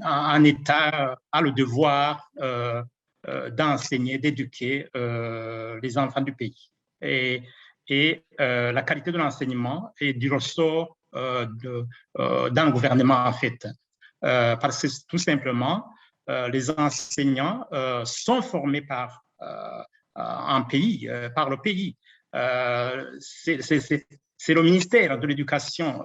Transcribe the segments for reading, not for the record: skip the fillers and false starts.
un État a le devoir d'enseigner, d'éduquer les enfants du pays. Et la qualité de l'enseignement est du ressort d'un gouvernement, en fait. Parce que tout simplement, les enseignants sont formés par un pays, par le pays. C'est le ministère de l'Éducation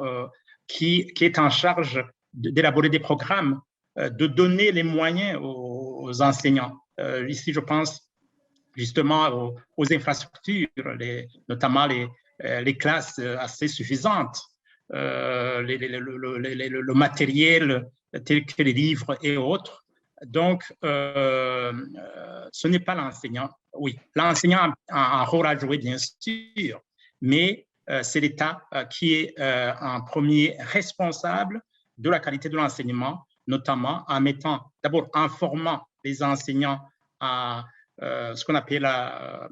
qui est en charge d'élaborer des programmes, de donner les moyens aux enseignants. Ici, je pense justement aux infrastructures, notamment les classes assez suffisantes, le matériel tel que les livres et autres. Donc, ce n'est pas l'enseignant. Oui, l'enseignant a un rôle à jouer, bien sûr, mais c'est l'État qui est en premier responsable de la qualité de l'enseignement, notamment d'abord en formant les enseignants à ce qu'on appelle la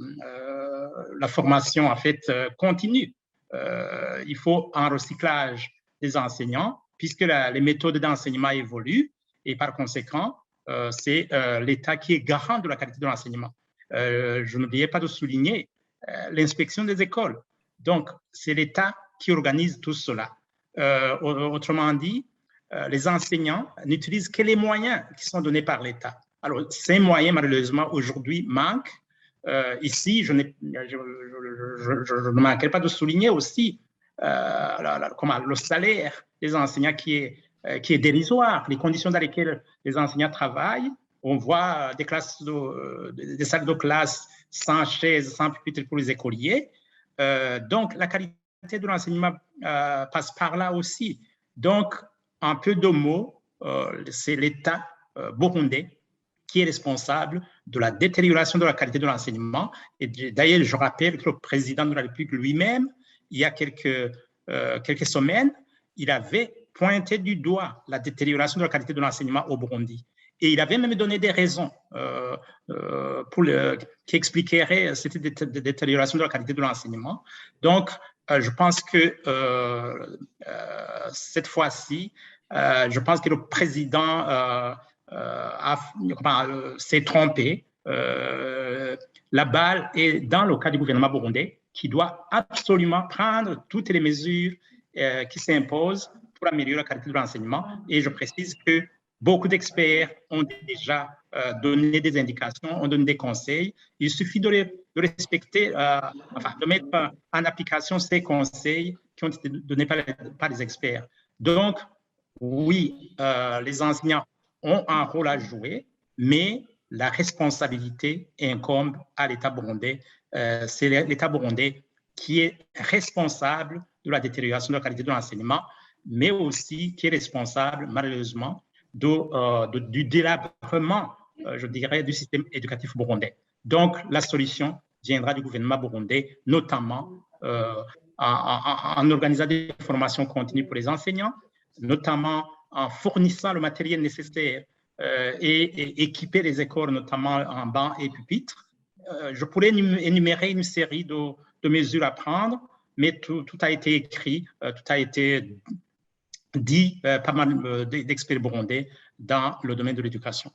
formation en fait continue. Il faut un recyclage des enseignants puisque les méthodes d'enseignement évoluent et par conséquent, c'est l'État qui est garant de la qualité de l'enseignement. Je n'oubliais pas de souligner l'inspection des écoles. Donc, c'est l'État qui organise tout cela. Autrement dit, les enseignants n'utilisent que les moyens qui sont donnés par l'État. Alors, ces moyens, malheureusement, aujourd'hui, manquent. Ici, je ne manquerai pas de souligner aussi le salaire des enseignants qui est dérisoire, les conditions dans lesquelles les enseignants travaillent. On voit des salles de classe sans chaises, sans pupitre pour les écoliers. Donc, la qualité de l'enseignement passe par là aussi. Donc, en peu de mots, c'est l'État burundais qui est responsable de la détérioration de la qualité de l'enseignement. Et d'ailleurs, je rappelle que le président de la République lui-même, il y a quelques semaines, il avait pointé du doigt la détérioration de la qualité de l'enseignement au Burundi. Et il avait même donné des raisons qui expliqueraient cette détérioration de la qualité de l'enseignement. Donc, je pense que cette fois-ci, je pense que le président s'est trompé. La balle est dans le cas du gouvernement burundais qui doit absolument prendre toutes les mesures qui s'imposent pour améliorer la qualité de l'enseignement. Et je précise que beaucoup d'experts ont déjà donné des indications, ont donné des conseils. Il suffit de respecter, de mettre en application ces conseils qui ont été donnés par les experts. Donc, oui, les enseignants ont un rôle à jouer, mais la responsabilité incombe à l'État burundais. C'est l'État burundais qui est responsable de la détérioration de la qualité de l'enseignement, mais aussi qui est responsable, malheureusement, du délabrement, je dirais, du système éducatif burundais. Donc, la solution viendra du gouvernement burundais, notamment en organisant des formations continues pour les enseignants, notamment en fournissant le matériel nécessaire et équiper les écoles, notamment en bancs et pupitres. Je pourrais énumérer une série de mesures à prendre, mais tout a été écrit, tout a été dit par mal d'experts burundais dans le domaine de l'éducation.